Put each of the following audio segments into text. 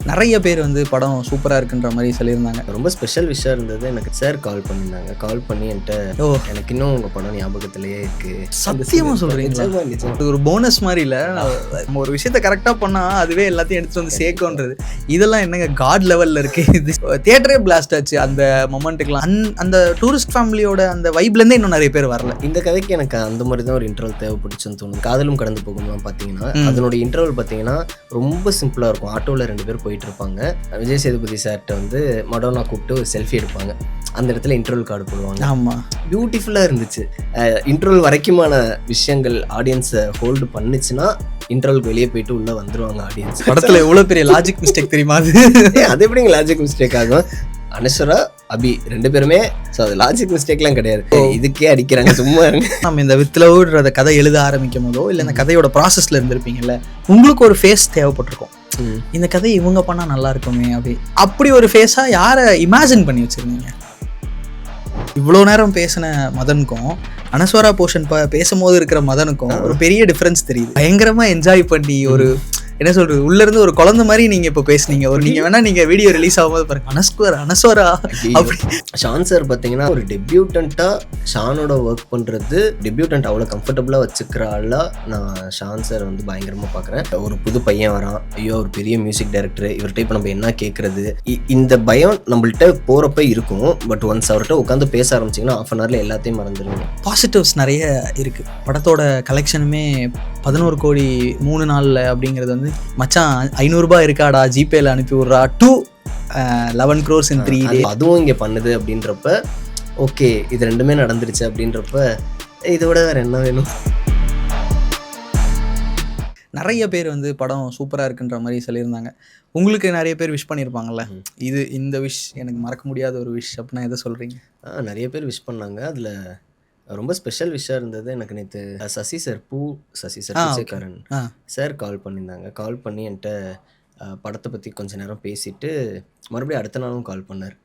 நிறைய பேர் வந்து படம் சூப்பராக இருக்குன்ற மாதிரி சொல்லியிருந்தாங்க. ரொம்ப ஸ்பெஷல் விஷயம் இருந்தது. எனக்கு சார் கால் பண்ணியிருந்தாங்க. கால் பண்ணி என்கிட்ட எனக்கு இன்னும் உங்கள் படம் ஞாபகத்திலேயே இருக்கு. சத்தியமாக சொல்கிறீங்களா? இது ஒரு போனஸ் மாதிரி இல்லை, நம்ம ஒரு விஷயத்த கரெக்டாக பண்ணால் அதுவே எல்லாத்தையும் எடுத்துகிட்டு வந்து சேர்க்கோன்றது. இதெல்லாம் என்னங்க காட் லெவலில் இருக்குது. இது தியேட்டரே பிளாஸ்ட் ஆச்சு அந்த மொமெண்ட்டுக்கெலாம். அந்த டூரிஸ்ட் ஃபேமிலியோட அந்த வைப்லேருந்தே இன்னும் நிறைய பேர் வரல. இந்த கதைக்கு எனக்கு அந்த மாதிரி தான் ஒரு இன்டர்வல் தேவைப்பட்டுச்சுன்னு தோணும். காதலும் கடந்து போகும்லாம் பார்த்தீங்கன்னா அதனுடைய இன்டர்வல் பார்த்தீங்கன்னா ரொம்ப சிம்பிளாக இருக்கும். ஆட்டோவில் 2 பேர் போயிட்டு இருப்பாங்க. விஜய் சேதுபதி சார்கிட்ட வந்து மடோனா கூப்பிட்டு ஒரு செல்ஃபி எடுப்பாங்க. அந்த இடத்துல இன்டர்வல் கார்டு போடுவாங்க. ஆமாம், பியூட்டிஃபுல்லாக இருந்துச்சு. இன்டர்வல் வரைக்குமான விஷயங்கள் ஆடியன்ஸை ஹோல்டு பண்ணுச்சுன்னா இன்டர்வலுக்கு வெளியே போயிட்டு உள்ளே வந்துடுவாங்க ஆடியன்ஸ். படத்தில் எவ்வளோ பெரிய லாஜிக் மிஸ்டேக் தெரியுமா? அது எப்படிங்க லாஜிக் மிஸ்டேக் ஆகும்? அனஸ்வரா அபி 2 பேருமே ஸோ அது லாஜிக் மிஸ்டேக்லாம் கிடையாது. இதுக்கே அடிக்கிறாங்க, சும்மா இருங்க. நம்ம இந்த வித்லவ்ன்ற கதை எழுத ஆரம்பிக்கும் போதோ இல்லை இந்த கதையோட ப்ராசஸில் இருந்திருப்பீங்கல்ல, உங்களுக்கு ஒரு ஃபேஸ் தேவைப்பட்டிருக்கும். இந்த கதை இவங்க பண்ணால் நல்லா இருக்குமே அப்படி ஒரு ஃபேஸாக யாரை இமேஜின் பண்ணி வச்சுருந்தீங்க? இவ்வளோ நேரம் பேசின மதனுக்கும் அனஸ்வரா போர்ஷன் பேசும்போது இருக்கிற மதனுக்கும் ஒரு பெரிய டிஃப்ரென்ஸ் தெரியுது. பயங்கரமாக என்ஜாய் பண்ணி ஒரு என்ன சொல்றது, உள்ள இருந்து ஒரு குழந்தை மாதிரி நீங்க இப்ப பேசுனீங்க. ஒரு நீங்க வேணா நீங்க வீடியோ ரிலீஸ் ஆகும்போது பாருங்க, அனஸ்வரா அப்படி. ஷான் சார் பார்த்தீங்கன்னா ஒரு டெபியூட்டண்டா ஷானோட ஒர்க் பண்றது, டெபியூட்டன்ட் அவ்வளோ கம்ஃபர்டபுளா வச்சுக்கிற ஆளா நான் ஷான் சார் வந்து பயங்கரமா பார்க்குறேன். ஒரு புது பையன் வரான், ஐயோ ஒரு பெரிய மியூசிக் டைரக்டர், இவர்கிட்ட இப்போ நம்ம என்ன கேட்கறது, இந்த பயம் நம்மள்கிட்ட போறப்ப இருக்கும். பட் ஒன்ஸ் அவர்கிட்ட உட்காந்து பேச ஆரம்பிச்சிங்கன்னா 1/2 hourல எல்லாத்தையும் மறந்துடுங்க. பாசிட்டிவ்ஸ் நிறைய இருக்கு. படத்தோட கலெக்ஷனுமே 11 கோடி 3 நாள்ல அப்படிங்கிறது வந்து, மச்சான் 500 ரூபாய் இருக்காடா ஜிபேல அனுப்பி விட்றா, 11 crores in 3 days. அதுவும் இங்கே பண்ணுது அப்படின்றப்ப ஓகே, இது 2மே நடந்துருச்சு அப்படின்றப்ப இதோட வேற என்ன வேணும்? நிறைய பேர் வந்து படம் சூப்பராக இருக்குன்ற மாதிரி சொல்லியிருந்தாங்க. உங்களுக்கு நிறைய பேர் விஷ் பண்ணியிருப்பாங்கல்ல, இந்த விஷ் எனக்கு மறக்க முடியாத ஒரு விஷ் அப்படின்னா எதை சொல்கிறீங்க? நிறைய பேர் விஷ் பண்ணாங்க. அதில் ரொம்ப ஸ்பெஷல் விஷயம் இருந்தது. எனக்கு நேற்று சசி சார் பிச்சைக்காரன் சார் கால் பண்ணியிருந்தாங்க. கால் பண்ணி என்கிட்ட படத்தை பற்றி கொஞ்சம் நேரம் பேசிட்டு மறுபடியும் அடுத்த நாளும் கால் பண்ணார்.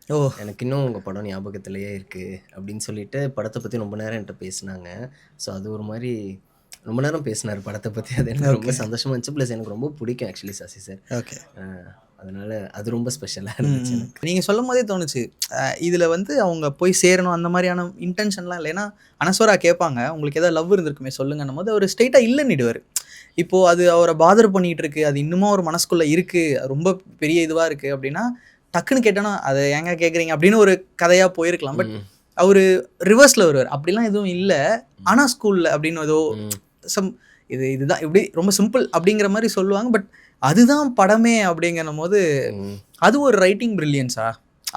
எனக்கு இன்னும் உங்கள் படம் ஞாபகத்திலேயே இருக்குது அப்படின்னு சொல்லிட்டு படத்தை பற்றி ரொம்ப நேரம் என்கிட்ட பேசினாங்க. ஸோ அது ஒரு மாதிரி ரொம்ப நேரம் பேசினார் படத்தை பற்றி. அது எனக்கு ரொம்ப சந்தோஷமாக இருந்துச்சு. ப்ளஸ் எனக்கு ரொம்ப பிடிக்கும் ஆக்சுவலி சசி சார். ஓகே, அதனால் அது ரொம்ப ஸ்பெஷலாக இருந்துச்சு. நீங்கள் சொல்லும் போதே தோணுச்சு, இதில் வந்து அவங்க போய் சேரணும் அந்த மாதிரியான இன்டென்ஷன்லாம் இல்லை. ஏன்னா அனஸ்வரா கேட்பாங்க, உங்களுக்கு ஏதாவது லவ் இருந்திருக்குமே சொல்லுங்கன்னும் போது அவர் ஸ்ட்ரெயிட்டாக இல்லைன்னுடுவார். இப்போது அது அவரை பாதர் பண்ணிகிட்டு இருக்குது, அது இன்னமும் ஒரு மனசுக்குள்ளே இருக்குது, ரொம்ப பெரிய இதுவாக இருக்குது அப்படின்னா டக்குன்னு கேட்டோன்னா அதை ஏங்க கேட்குறீங்க அப்படின்னு ஒரு கதையாக போயிருக்கலாம். பட் அவர் ரிவர்ஸில் வருவார், அப்படிலாம் எதுவும் இல்லை ஆனால் ஸ்கூலில் அப்படின்னு ஏதோ இதுதான் இப்படி ரொம்ப சிம்பிள் அப்படிங்கிற மாதிரி சொல்லுவாங்க. பட் அதுதான் படமே அப்படிங்கும் போது அது ஒரு ரைட்டிங் பிரில்லியன்ஸா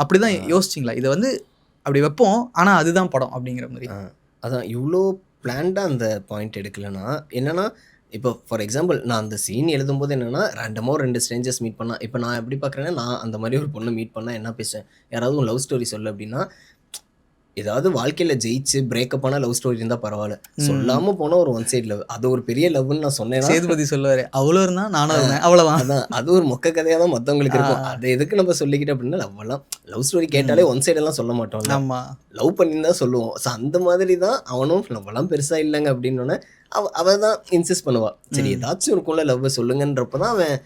அப்படிதான் யோசிச்சிங்களா? இதை வந்து அப்படி வைப்போம் ஆனால் அதுதான் படம் அப்படிங்கிற மாதிரி. அதான் இவ்வளோ பிளான்டாக அந்த பாயிண்ட் எடுக்கலைன்னா என்னென்னா, இப்போ ஃபார் எக்ஸாம்பிள் நான் அந்த சீன் எழுதும்போது என்னென்னா, ரேண்டமாக 2 ஸ்ட்ரேஞ்சர்ஸ் மீட் பண்ணால், இப்போ நான் எப்படி பார்க்குறேன்னா, நான் அந்த மாதிரி ஒரு பொண்ணு மீட் பண்ணால் என்ன பேசுவேன், யாராவது ஒரு லவ் ஸ்டோரி சொல்லு அப்படின்னா, ஏதாவது வாழ்க்கையில் ஜெயிச்சு பிரேக்கப் ஆன லவ் ஸ்டோரி இருந்தால் பரவாயில்ல, சொல்லாமல் போனால் ஒரு ஒன் சைட் லவ், அது ஒரு பெரிய லவ்னு நான் சொன்னேன். சேதுபதி சொல்லுவார், அவ்வளோ இருந்தால் நானும் இருந்தேன், அவ்வளோதான். அதான் அது ஒரு மொக்க கதையாக தான் மற்றவங்களுக்கு இருக்கும். அதை எதுக்கு நம்ம சொல்லிக்கிட்டு அப்படின்னா, லவ் ஸ்டோரி கேட்டாலே ஒன் சைடெல்லாம் சொல்ல மாட்டோம். ஆமாம், லவ் பண்ணியிருந்தா சொல்லுவோம். ஸோ அந்த மாதிரி தான் அவனும் லவ்வெல்லாம் பெருசாக இல்லைங்க அப்படின்னோடனே அவள் தான் இன்சிஸ்ட் பண்ணுவாள். சரி ஏதாச்சும் இருக்கும்ல லவ் சொல்லுங்கன்றப்ப தான் அவன்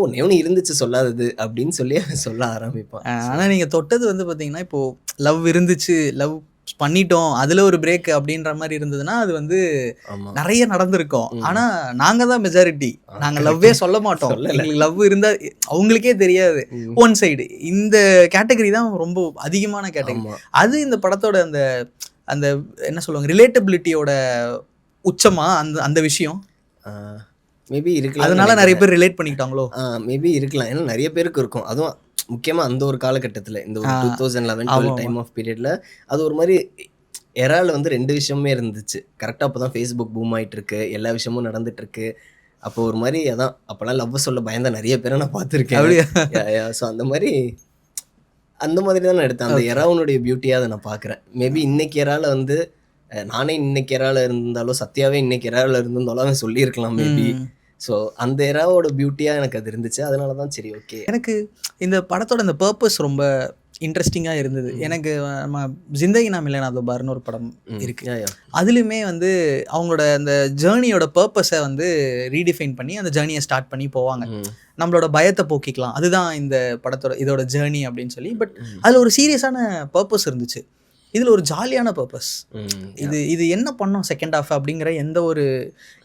ஒன்று இருந்துச்சு சொல்லாதது அப்படின்னு சொல்லி அவன் சொல்ல ஆரம்பிப்பான். ஆனால் நீங்கள் தொட்டது வந்து பார்த்தீங்கன்னா, இப்போது லவ் இருந்துச்சு, லவ் பண்ணிட்டோம், அதில் ஒரு பிரேக் அப்படின்ற மாதிரி இருந்ததுன்னா அது வந்து நிறைய நடந்திருக்கும். ஆனால் நாங்கள் தான் மெஜாரிட்டி, நாங்கள் லவ்வே சொல்ல மாட்டோம். எங்களுக்கு லவ் இருந்தால் அவங்களுக்கே தெரியாது, ஒன் சைடு. இந்த கேட்டகரி தான் ரொம்ப அதிகமான கேட்டகரி. அது இந்த படத்தோட அந்த அந்த என்ன சொல்லுவாங்க, ரிலேட்டபிலிட்டியோட உச்சமா அந்த விஷயம் மேபி இருக்கலாம். அதனால நிறைய பேர் ரிலேட் பண்ணிக்கிட்டாங்களோ? மேபி இருக்கலாம். ஏன்னா நிறைய பேருக்கு இருக்கும். அதுவும் முக்கியமாக அந்த ஒரு காலகட்டத்தில், இந்த ஒரு 2011-12 டைம் ஆஃப் பீரியடில் அது ஒரு மாதிரி எரால வந்து 2 விஷயமே இருந்துச்சு. கரெக்டாக அப்போ தான் ஃபேஸ்புக் பூம் ஆகிட்டு இருக்கு, எல்லா விஷயமும் நடந்துட்டுருக்கு. அப்போ ஒரு மாதிரி அதான் அப்போல்லாம் லவ் சொல்ல பயந்த நிறைய பேரை நான் பார்த்துருக்கேன். ஸோ அந்த மாதிரி தான் நான் எடுத்தேன். அந்த எராவுனுடைய பியூட்டியாக அதை நான் பார்க்குறேன். மேபி இன்னைக்கு எரால வந்து நானே இன்னைக்கு எரால இருந்தாலும், சத்யாவே இன்னைக்கு எரால இருந்திருந்தாலும் அவன் சொல்லியிருக்கலாம் மேபி. ஸோ அந்த எராவோட பியூட்டியாக எனக்கு அது இருந்துச்சு. அதனால தான் சரி ஓகே. எனக்கு இந்த படத்தோட இந்த பர்பஸ் ரொம்ப இன்ட்ரெஸ்டிங்காக இருந்தது. எனக்கு நம்ம ஜிந்தகி நா மில்லேனா தோபார்னு ஒரு படம் இருக்கு. யா யா அதுலேயுமே வந்து அவங்களோட அந்த ஜேர்னியோட பர்பஸை வந்து ரீடிஃபைன் பண்ணி அந்த ஜேர்னியை ஸ்டார்ட் பண்ணி போவாங்க. நம்மளோட பயத்தை போக்கிக்கலாம், அதுதான் இந்த படத்தோட இதோட ஜேர்னி அப்படின்னு சொல்லி. பட் அதில் ஒரு சீரியஸான பர்பஸ் இருந்துச்சு, இதில் ஒரு ஜாலியான பர்பஸ். இது என்ன பண்ணோம் செகண்ட் ஹாஃப் அப்படிங்கிற எந்த ஒரு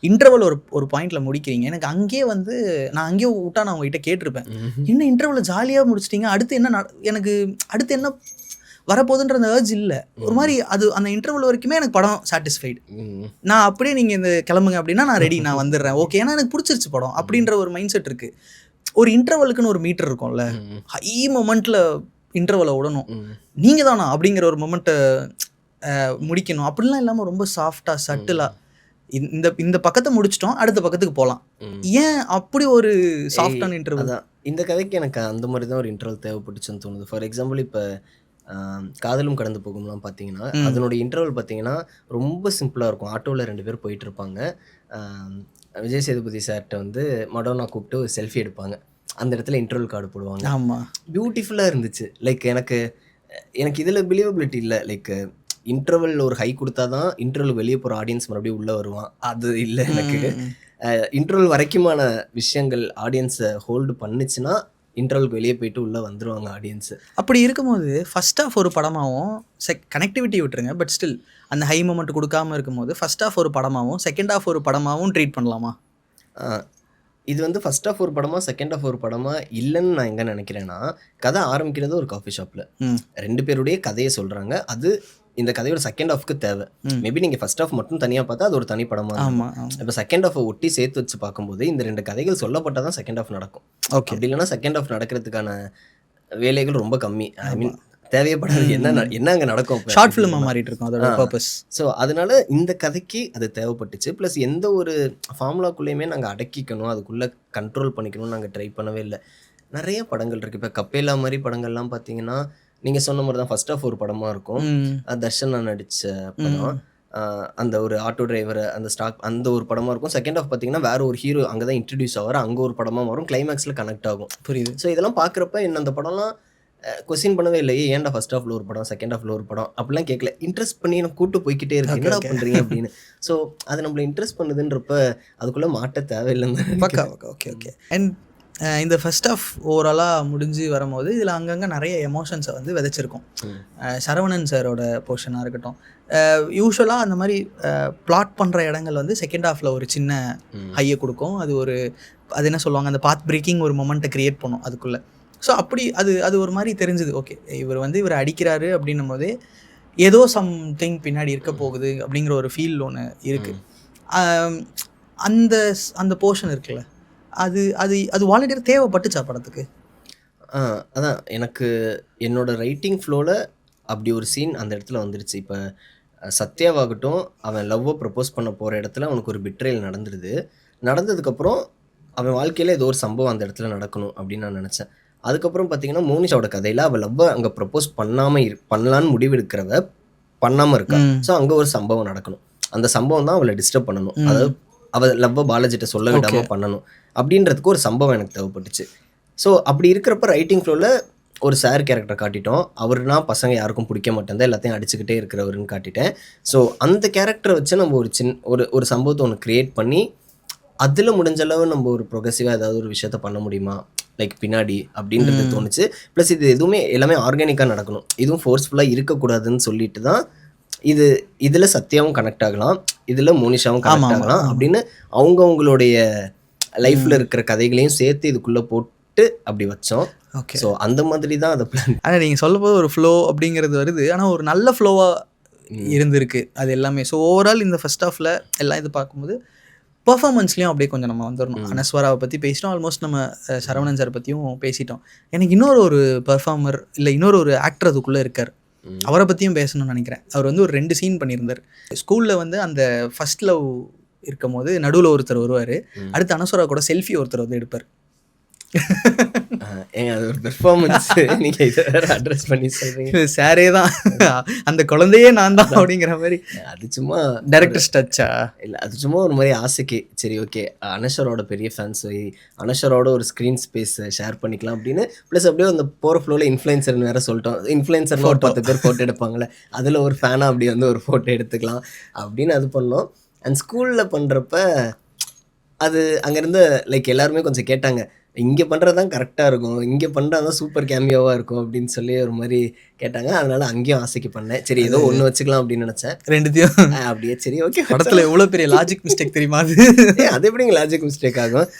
இன்டர்வல் ஒரு பாயிண்ட்ல முடிக்கிறீங்க. எனக்கு அங்கேயே வந்து நான் அங்கேயே விட்டா நான் உங்ககிட்ட கேட்டிருப்பேன், என்ன இன்டர்வலை ஜாலியாக முடிச்சிட்டிங்க, அடுத்து என்ன எனக்கு அடுத்து என்ன வரப்போகுதுன்ற அந்த ஏர்ஜ் இல்லை. ஒரு மாதிரி அது அந்த இன்டர்வல் வரைக்குமே எனக்கு படம் சாட்டிஸ்ஃபைடு. நான் அப்படியே நீங்கள் இந்த கிளம்புங்க அப்படின்னா நான் ரெடி, நான் வந்துடுறேன், ஓகே, ஏன்னா எனக்கு பிடிச்சிருச்சு படம் அப்படின்ற ஒரு மைண்ட் செட் இருக்குது. ஒரு இன்டர்வலுக்குன்னு ஒரு மீட்டர் இருக்கும்ல, ஹை மொமெண்ட்டில் இன்டர்வலை விடணும், நீங்கள் தானா அப்படிங்கிற ஒரு மொமெண்ட்டை முடிக்கணும். அப்படிலாம் இல்லாமல் ரொம்ப சாஃப்டாக சட்டிலாக இந்த பக்கத்தை முடிச்சிட்டோம், அடுத்த பக்கத்துக்கு போகலாம். ஏன் அப்படி ஒரு சாஃப்டான இன்டர்வல்? இந்த கதைக்கு எனக்கு அந்த மாதிரி தான் ஒரு இன்டர்வல் தேவைப்பட்டுச்சுன்னு தோணுது. ஃபார் எக்ஸாம்பிள் இப்போ காதலும் கடந்து போகும்லாம் பார்த்தீங்கன்னா அதனுடைய இன்டர்வல் பார்த்தீங்கன்னா ரொம்ப சிம்பிளாக இருக்கும். ஆட்டோவில் 2 பேர் போயிட்டு இருப்பாங்க. விஜய் சேதுபதி சார்கிட்ட வந்து மடோனா கூப்பிட்டு ஒரு செல்ஃபி எடுப்பாங்க. அந்த இடத்துல இன்டர்வல் கார்டு போடுவாங்க. ஆமாம், பியூட்டிஃபுல்லாக இருந்துச்சு. லைக் எனக்கு இதில் பிலீவபிலிட்டி இல்லை. லைக் இன்டர்வல் ஒரு ஹை கொடுத்தா தான் இன்டர்வல் வெளியே போகிற ஆடியன்ஸ் மறுபடியும் உள்ளே வருவான், அது இல்லை எனக்கு. இன்டர்வல் வரைக்குமான விஷயங்கள் ஆடியன்ஸை ஹோல்டு பண்ணுச்சுன்னா இன்டர்வலுக்கு வெளியே போயிட்டு உள்ளே வந்துடுவாங்க ஆடியன்ஸு. அப்படி இருக்கும்போது ஃபர்ஸ்ட் ஆஃப் ஒரு படமாகவும் கனெக்டிவிட்டி விட்டுருங்க, பட் ஸ்டில் அந்த ஹை மொமெண்ட் கொடுக்காமல் இருக்கும்போது ஃபர்ஸ்ட் ஆஃப் ஒரு படமாகவும் செகண்ட் ஆஃப் ஒரு படமாகவும் ட்ரீட் பண்ணலாமா? இது வந்து ஃபர்ஸ்ட் ஆஃப் ஒரு படமா செகண்ட் ஆஃப் ஒரு படமா இல்லைன்னு நான் எங்கே நினைக்கிறேன்னா, கதை ஆரம்பிக்கிறது ஒரு காஃபி ஷாப்பில் 2 பேருடைய கதையை சொல்கிறாங்க. அது இந்த கதையோட செகண்ட் ஆஃப்க்கு தேவை. மேபி நீங்கள் ஃபர்ஸ்ட் ஆஃப் மட்டும் தனியாக பார்த்தா அது ஒரு தனி படமாக இருக்கும். இப்போ செகண்ட் ஆஃபை ஒட்டி சேர்த்து வச்சு பார்க்கும்போது இந்த 2 கதைகள் சொல்லப்பட்டால் தான் செகண்ட் ஆஃப் நடக்கும். ஓகே, அப்படி இல்லைன்னா செகண்ட் ஆஃப் நடக்கிறதுக்கான வேலைகள் ரொம்ப கம்மி. ஐ மீன் தேவைப்படாது. என்ன அங்கே நடக்கும், ஷார்ட் ஃபிலிமாக மாறிட்டு இருக்கும் அதோட பர்பஸ். ஸோ அதனால இந்த கதைக்கு அது தேவைப்பட்டுச்சு. ப்ளஸ் எந்த ஒரு ஃபார்முலாக்குள்ளேயுமே நாங்கள் அடக்கிக்கணும், அதுக்குள்ளே கண்ட்ரோல் பண்ணிக்கணும்னு நாங்கள் ட்ரை பண்ணவே இல்லை. நிறைய படங்கள் இருக்குது. இப்போ கப்பேலா மாதிரி படங்கள்லாம் பார்த்தீங்கன்னா நீங்கள் சொன்ன மாதிரி தான் ஃபர்ஸ்ட் ஆஃப் ஒரு படமாக இருக்கும். தர்ஷனா நடித்த படம், அந்த ஒரு ஆட்டோ டிரைவர் அந்த ஸ்டாக் அந்த ஒரு படமாக இருக்கும். செகண்ட் ஆஃப் பார்த்தீங்கன்னா வேற ஒரு ஹீரோ அங்கே தான் இன்ட்ரடியூஸ் ஆவார், அங்கே ஒரு படமாக வரும், கிளைமேக்ஸில் கனெக்ட் ஆகும். புரியுது. ஸோ இதெல்லாம் பார்க்குறப்ப என்ன அந்த படம்லாம் கொஸ்டின் பண்ணவே இல்லையே, ஏன்டா ஃபர்ஸ்ட் ஆஃப்ல ஒரு படம் செகண்ட் ஆஃப்ல ஒரு படம் அப்படிலாம் கேட்கல. இன்ட்ரெஸ்ட் பண்ணி எனக்கு கூட்டு போய்கிட்டே இருக்கு, என்னடா பண்ணுறீங்க அப்படின்னு. ஸோ அது நம்மளை இன்ட்ரெஸ்ட் பண்ணுதுன்றப்ப அதுக்குள்ளே மாட்ட தேவையில்லைன்னு. பக்கா ஓகே ஓகே. அண்ட் இந்த ஃபர்ஸ்ட் ஆஃப் ஓவராலாக முடிஞ்சு வரும்போது இதில் அங்கங்கே நிறைய எமோஷன்ஸை வந்து விதைச்சிருக்கோம். சரவணன் சாரோட போர்ஷனாக இருக்கட்டும், யூஸ்வலாக அந்த மாதிரி பிளாட் பண்ணுற இடங்கள் வந்து செகண்ட் ஹாஃபில் ஒரு சின்ன ஹையை கொடுக்கும். அது என்ன சொல்லுவாங்க, அந்த பாத் பிரேக்கிங் ஒரு மொமெண்ட்டை க்ரியேட் பண்ணும் அதுக்குள்ளே. ஸோ அப்படி அது ஒரு மாதிரி தெரிஞ்சுது. ஓகே, இவர் அடிக்கிறாரு அப்படின்னும் போதே ஏதோ சம்திங் பின்னாடி இருக்க போகுது அப்படிங்கிற ஒரு ஃபீல் ஒன்று இருக்குது. அந்த போர்ஷன் இருக்குல்ல, அது வாலண்டியர் தேவைப்பட்டுச்சா படத்துக்கு? அதான் எனக்கு என்னோட ரைட்டிங் ஃப்ளோவில் அப்படி ஒரு சீன் அந்த இடத்துல வந்துடுச்சு. இப்போ சத்யாவாகட்டும், அவன் லவ்வை ப்ரப்போஸ் பண்ண போகிற இடத்துல அவனுக்கு ஒரு பிட்ரேல் நடந்ததுக்கப்புறம் அவன் வாழ்க்கையில் ஏதோ ஒரு சம்பவம் அந்த இடத்துல நடக்கணும் அப்படின்னு நான் நினச்சேன். அதுக்கப்புறம் பார்த்தீங்கன்னா மோனிஷாவோட கதையில் அவள் லவ்வை அங்கே ப்ரப்போஸ் பண்ணலான்னு முடிவெடுக்கிறவ பண்ணாமல் இருக்கா. ஸோ அங்கே ஒரு சம்பவம் நடக்கணும், அந்த சம்பவம் தான் அவளை டிஸ்டர்ப் பண்ணணும், அதாவது அவள் லவ்வை பாலாஜிட்ட சொல்ல விடாமல் பண்ணணும் அப்படின்றதுக்கு ஒரு சம்பவம் எனக்கு தேவைப்பட்டுச்சு. ஸோ அப்படி இருக்கிறப்ப ரைட்டிங் ஃப்ளோவில் ஒரு சார் கேரக்டர் காட்டிட்டோம். அவர்னா பசங்க யாருக்கும் பிடிக்க மாட்டேன், எல்லாத்தையும் அடிச்சுக்கிட்டே இருக்கிறவருன்னு காட்டிட்டேன். ஸோ அந்த கேரக்டரை வச்சு நம்ம ஒரு சம்பவத்தை ஒன்று க்ரியேட் பண்ணி அதில் முடிஞ்ச அளவு நம்ம ஒரு ப்ரொக்ரெசிவாக ஏதாவது ஒரு விஷயத்த பண்ண முடியுமா லைக் பின்னாடி அப்படின்றது தோணுச்சு. ப்ளஸ் இது எதுவுமே எல்லாமே ஆர்கானிக்காக நடக்கணும், இதுவும் ஃபோர்ஸ்ஃபுல்லாக இருக்கக்கூடாதுன்னு சொல்லிட்டு தான் இதில் சத்யாவும் கனெக்ட் ஆகலாம், இதில் மோனிஷாவும் கனெக்ட் ஆகலாம் அப்படின்னு அவங்களுடைய லைஃப்பில் இருக்கிற கதைகளையும் சேர்த்து இதுக்குள்ளே போட்டு அப்படி வச்சோம். ஓகே, ஸோ அந்த மாதிரி தான் அதை பிளான். ஆனால் நீங்கள் சொல்லும் போது ஒரு ஃப்ளோ அப்படிங்கிறது வருது, ஆனால் ஒரு நல்ல ஃப்ளோவாக இருந்திருக்கு அது எல்லாமே. ஸோ ஓவரால் இந்த ஃபர்ஸ்ட் ஹாஃபில் எல்லாம் இது பார்க்கும்போது பர்ஃபார்மன்ஸ்லேயும் அப்படியே கொஞ்சம் நம்ம வந்துடணும். அனஸ்வராவை பற்றி பேசிட்டோம், ஆல்மோஸ்ட் நம்ம சரவணன் சார் பற்றியும் பேசிட்டோம். எனக்கு இன்னொரு பர்ஃபார்மர் இல்லை இன்னொரு ஆக்டர் அதுக்குள்ளே இருக்கார், அவரை பற்றியும் பேசணும்னு நினைக்கிறேன். அவர் வந்து ஒரு 2 சீன் பண்ணியிருந்தார். ஸ்கூலில் வந்து அந்த ஃபர்ஸ்ட் லவ் இருக்கும் போது நடுவில் ஒருத்தர் வருவார், அடுத்து அனஸ்வரா கூட செல்ஃபி ஒருத்தர் வந்து எடுப்பார். அது ஒரு பெர்ஃபார்மன்ஸ் நீங்க இதை வேற அட்ரஸ் பண்ணி சொல்றீங்க. சாரே தான் அந்த குழந்தையே நான் தான் அப்படிங்கிற மாதிரி. அது சும்மா டைரக்டர் டச்சா இல்லை, அது சும்மா ஒரு மாதிரி ஆசைக்கு சரி ஓகே அனஷரோட பெரிய ஃபேன்ஸ் அனஷரோட ஒரு ஸ்க்ரீன் ஸ்பேஸ் ஷேர் பண்ணிக்கலாம் அப்படின்னு. ப்ளஸ் அப்படியே அந்த போகிற ஃப்ளோவில் இன்ஃப்ளூயன்சர்னு வேற சொல்லிட்டோம். இன்ஃப்ளூயன்சர்னு ஒரு 10 பேர் ஃபோட்டோ எடுப்பாங்களே, அதில் ஒரு ஃபேனாக அப்படி வந்து ஒரு ஃபோட்டோ எடுத்துக்கலாம் அப்படின்னு அது பண்ணோம். அண்ட் ஸ்கூலில் பண்ணுறப்ப அது அங்கேருந்து லைக் எல்லாருமே கொஞ்சம் கேட்டாங்க, இங்கே பண்ணுறது தான் கரெக்டாக இருக்கும், இங்கே பண்ணுறது தான் சூப்பர் கேமியோவாக இருக்கும் அப்படின்னு சொல்லி ஒரு மாதிரி கேட்டாங்க. அதனால அங்கேயும் ஆசைக்கு பண்ணேன். சரி ஏதோ ஒன்று வச்சுக்கலாம் அப்படின்னு நினச்சேன். ரெண்டுத்தையும் அப்படியே சரி ஓகே. படத்துல எவ்வளவு பெரிய லாஜிக் மிஸ்டேக் தெரியுமா அது? அது எப்படிங்க லாஜிக் மிஸ்டேக் ஆகும்?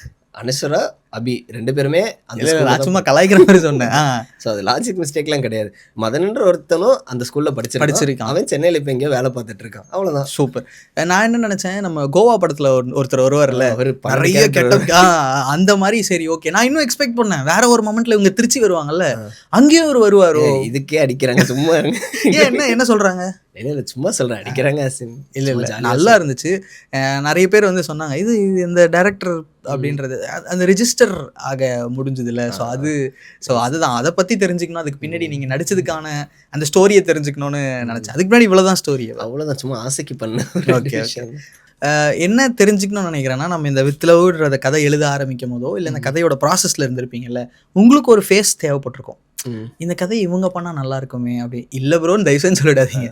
அனஸ்வரா அபி 2 பேருமே அந்த இல்ல, ஸ்கூல்ல நான் தான் சும்மா கலாய்க்கிற மாதிரி சொன்னேன். ஸோ அது லாஜிக் மிஸ்டேக்லாம் கிடையாது. மதன்ன்ற ஒருத்தனும் அந்த ஸ்கூல்ல படிச்சிருக்கான். அவன் சென்னையில் இப்போ எங்கேயோ வேலை பார்த்துட்டு இருக்கான், அவ்வளோதான். சூப்பர். நான் என்ன நினைச்சேன், நம்ம கோவா படத்துல ஒருத்தர் வருவார்ல, அவர் நிறைய கெட்ட அந்த மாதிரி. சரி ஓகே, நான் இன்னும் எக்ஸ்பெக்ட் பண்ணேன் வேற ஒரு மொமெண்ட்ல இவங்க திருச்சி வருவாங்கல்ல, அங்கேயும் ஒரு வருவாரோ. இதுக்கே அடிக்கிறாங்க சும்மா இருங்க. ஏன் என்ன சொல்றாங்க? இல்லை சும்மா சொல்கிறேன், அடிக்கிறாங்க. இல்லை நல்லா இருந்துச்சு. நிறைய பேர் வந்து சொன்னாங்க இது இந்த டைரக்டர் அப்படின்றது அந்த ரிஜிஸ்டர் ஆக முடிஞ்சது இல்லை. ஸோ அதுதான் அதை பற்றி தெரிஞ்சுக்கணும். அதுக்கு பின்னாடி நீங்கள் நடிச்சதுக்கான அந்த ஸ்டோரியை தெரிஞ்சுக்கணும்னு நினச்சேன். அதுக்கு முன்னாடி இவ்வளோதான் ஸ்டோரி. அவ்வளோதான், சும்மா ஆசைக்கு பண்ண. ஓகே என்ன தெரிஞ்சுக்கணும்னு நினைக்கிறேன்னா, நம்ம இந்த வித் லவ்ன்ற கதை எழுத ஆரம்பிக்கும் போதோ இல்லை இந்த கதையோட ப்ராசஸில் இருந்திருப்பீங்கல்ல, உங்களுக்கு ஒரு ஃபேஸ் தேவைப்பட்டிருக்கும். இந்த கதை இவங்க பண்ணால் நல்லா இருக்குமே அப்படி. இல்லை ப்ரோன்னு தயவுசெய்து சொல்லிடாதீங்க.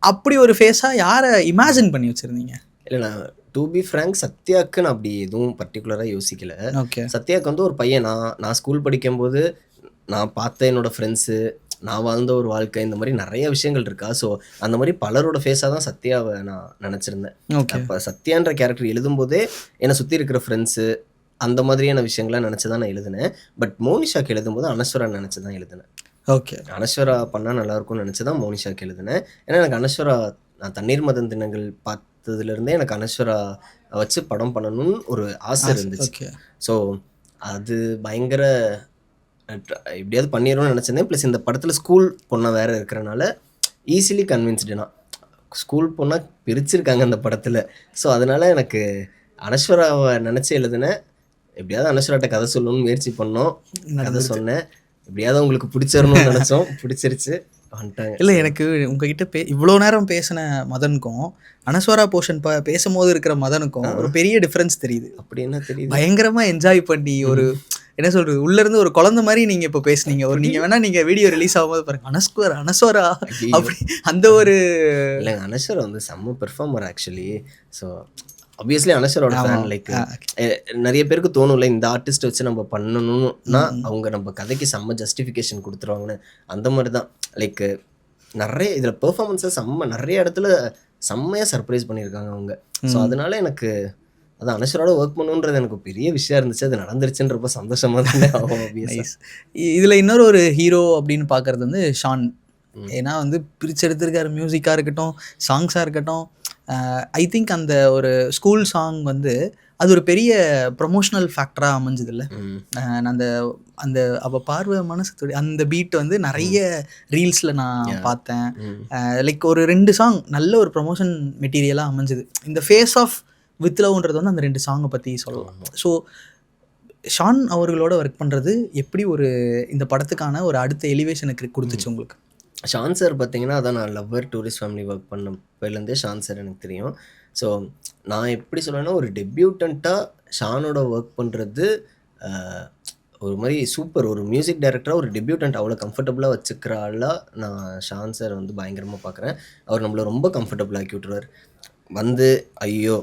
அப்படி ஒரு ஃபேஸாக யாரை இமேஜின் பண்ணி வச்சுருந்தீங்க? இல்லை நான் டு பி ஃப்ரேங்க் சத்யாவுக்கு நான் அப்படி எதுவும் பர்டிகுலராக யோசிக்கல. ஓகே. சத்யாவுக்கு வந்து ஒரு பையன், நான் ஸ்கூல் படிக்கும்போது நான் பார்த்த என்னோடய ஃப்ரெண்ட்ஸு, நான் வாழ்ந்த ஒரு வாழ்க்கை, இந்த மாதிரி நிறைய விஷயங்கள் இருக்கா. ஸோ அந்த மாதிரி பலரோட ஃபேஸாக தான் சத்யாவை நான் நினச்சிருந்தேன். அப்போ சத்யான்ற கேரக்டர் எழுதும்போதே என்னை சுற்றி இருக்கிற ஃப்ரெண்ட்ஸு அந்த மாதிரியான விஷயங்கள்லாம் நினச்சி தான் நான் எழுதினேன். பட் மோனிஷாக்கு எழுதும்போது அனஸ்வரா நினச்சி தான் எழுதினேன். ஓகே. அனஸ்வரா பண்ணால் நல்லாயிருக்கும்னு நினச்சி தான் மோனிஷாக்கு எழுதினேன். ஏன்னா எனக்கு அனஸ்வரா, நான் தண்ணீர் மதன் தினங்கள் பார்த்ததுலேருந்தே எனக்கு அனஸ்வரா வச்சு படம் பண்ணணும்னு ஒரு ஆசை இருந்துச்சு. ஸோ அது பயங்கர எப்படியாவது பண்ணிடணும்னு நினச்சிருந்தேன். ப்ளஸ் இந்த படத்தில் ஸ்கூல் பொண்ணை வேறு இருக்கிறனால ஈஸிலி கன்வின்ஸ்டுனா, ஸ்கூல் பொண்ணாக பிரிச்சிருக்காங்க அந்த படத்தில். ஸோ அதனால் எனக்கு அனஸ்வராவை நினச்சி எழுதினேன். எப்படியாவது அனஸ்வராட்ட கதை சொல்லணும்னு முயற்சி பண்ணோம், கதை சொன்னேன். எப்படியாவது உங்களுக்கு பிடிச்சிடணும்னு நினச்சோம், பிடிச்சிருச்சு, வந்துட்டாங்க. இல்லை எனக்கு உங்ககிட்ட இவ்வளோ நேரம் பேசின மதனுக்கும் அனஸ்வரா போர்ஷன் பேசும்போது இருக்கிற மதனுக்கும் ஒரு பெரிய டிஃப்ரென்ஸ் தெரியுது. அப்படி என்ன தெரியுது? பயங்கரமாக என்ஜாய் பண்ணி ஒரு என்ன சொல்கிறது, உள்ளேருந்து ஒரு குழந்தை மாதிரி நீங்கள் இப்போ பேசுனீங்க. ஒரு நீங்கள் வேணால் நீங்கள் வீடியோ ரிலீஸ் ஆகும்போது பாருங்க, அனஸ்வரா அப்படி அந்த ஒரு. இல்லைங்க, அனஸ்வரா வந்து செம்ம பெர்ஃபார்மர் ஆக்சுவலி. ஸோ ஆப்வியஸ்லி அனஸ்வரோட ஃபேன். லைக் நிறைய பேருக்கு தோணும்ல, இந்த ஆர்டிஸ்ட் வச்சு நம்ம பண்ணணும்னா அவங்க நம்ம கதைக்கு செம்ம ஜஸ்டிஃபிகேஷன் கொடுத்துருவாங்கன்னு. அந்த மாதிரி தான் லைக் நிறைய இதில் பெர்ஃபார்மன்ஸை நிறைய இடத்துல செம்மையாக சர்ப்ரைஸ் பண்ணியிருக்காங்க அவங்க. ஸோ அதனால எனக்கு அது அனஸ்வரோட ஒர்க் பண்ணுன்றது எனக்கு பெரிய விஷயம் இருந்துச்சு. அது நடந்துருச்சுன்றப்ப சந்தோஷமாக தானே ஆகும். இதில் இன்னொரு ஒரு ஹீரோ அப்படின்னு பார்க்குறது வந்து ஷான். ஏன்னா வந்து பிரித்து எடுத்திருக்காரு, மியூசிக்காக இருக்கட்டும், சாங்ஸாக இருக்கட்டும். ஐ திங்க் அந்த ஒரு ஸ்கூல் சாங் வந்து அது ஒரு பெரிய ப்ரொமோஷனல் ஃபேக்டராக அமைஞ்சதில்ல. அந்த அந்த அவள் பார்வை மனசு அந்த பீட் வந்து நிறைய ரீல்ஸில் நான் பார்த்தேன். லைக் ஒரு 2 சாங் நல்ல ஒரு ப்ரொமோஷன் மெட்டீரியலாக அமைஞ்சுது. இந்த ஃபேஸ் ஆஃப் வித் லவ்ன்றது வந்து அந்த 2 சாங்கை பற்றி சொல்லலாம். ஸோ ஷான் அவர்களோட ஒர்க் பண்ணுறது எப்படி ஒரு இந்த படத்துக்கான ஒரு அடுத்த எலிவேஷனுக்கு கொடுத்துச்சு உங்களுக்கு? ஷான் சார் பார்த்தீங்கன்னா, அதான் நான் லவ்வர் டூரிஸ்ட் ஃபேமிலி ஒர்க் பண்ணப்போலேருந்தே ஷான் சார் எனக்கு தெரியும். ஸோ நான் எப்படி சொல்லுவேன்னா, ஒரு டெபியூட்டண்ட்டாக ஷானோட ஒர்க் பண்ணுறது ஒரு மாதிரி சூப்பர். ஒரு மியூசிக் டைரக்டராக ஒரு டெபியூட்டண்ட் அவ்வளோ கம்ஃபர்டபுளாக வச்சுக்கிற ஆளாக நான் ஷான் சார் வந்து பயங்கரமாக பார்க்குறேன். அவர் நம்மளை ரொம்ப கம்ஃபர்டபுளாக ஆக்கி விட்டுருவார். வந்து ஐயோ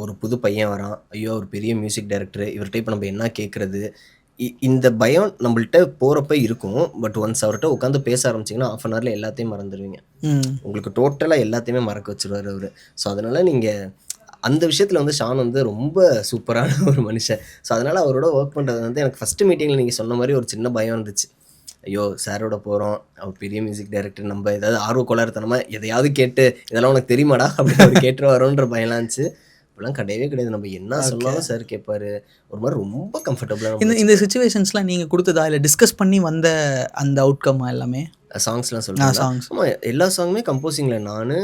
ஒரு புது பையன் வரான், ஐயோ ஒரு பெரிய மியூசிக் டைரக்டர், இவர்கிட்ட இப்போ நம்ம என்ன கேட்குறது, இந்த பயம் நம்மள்கிட்ட போகிறப்ப இருக்கும். பட் ஒன்ஸ் அவர்கிட்ட உட்காந்து பேச ஆரம்பிச்சிங்கன்னா ½ hourல எல்லாத்தையும் மறந்துடுவீங்க. உங்களுக்கு டோட்டலாக எல்லாத்தையுமே மறக்க வச்சுருவார் அவர். ஸோ அதனால் நீங்கள் அந்த விஷயத்தில் வந்து ஷான் வந்து ரொம்ப சூப்பரான ஒரு மனுஷன். ஸோ அதனால் அவரோட ஒர்க் பண்ணுறது வந்து எனக்கு ஃபஸ்ட்டு மீட்டிங்கில் நீங்கள் சொன்ன மாதிரி ஒரு சின்ன பயம் இருந்துச்சு. ஐயோ சாரோட போகிறோம், அவர் பெரிய மியூசிக் டைரக்டர், நம்ம ஏதாவது ஆர்வக்கோளாறுத்தனமாக எதையாவது கேட்டு இதெல்லாம் உனக்கு தெரியுமாடா அப்படின்னு அவர் கேட்டு வரோன்ற பயம்லாம் இருந்துச்சு. இப்பெல்லாம் கிடையவே கிடையாது. நம்ம என்ன சொன்னாலும் சார் கேட்பாரு. ஒரு மாதிரி ரொம்ப கம்ஃபர்டபுளாக. இந்த சுச்சுவேஷன்ஸ்லாம் நீங்கள் கொடுத்ததா இல்லை டிஸ்கஸ் பண்ணி வந்த அந்த அவுட்கம் எல்லாமே? சாங்ஸ்லாம் சொல்றீங்களா? சாங்ஸ். ஆமா, எல்லா சாங்குமே கம்போசிங்ல நானு,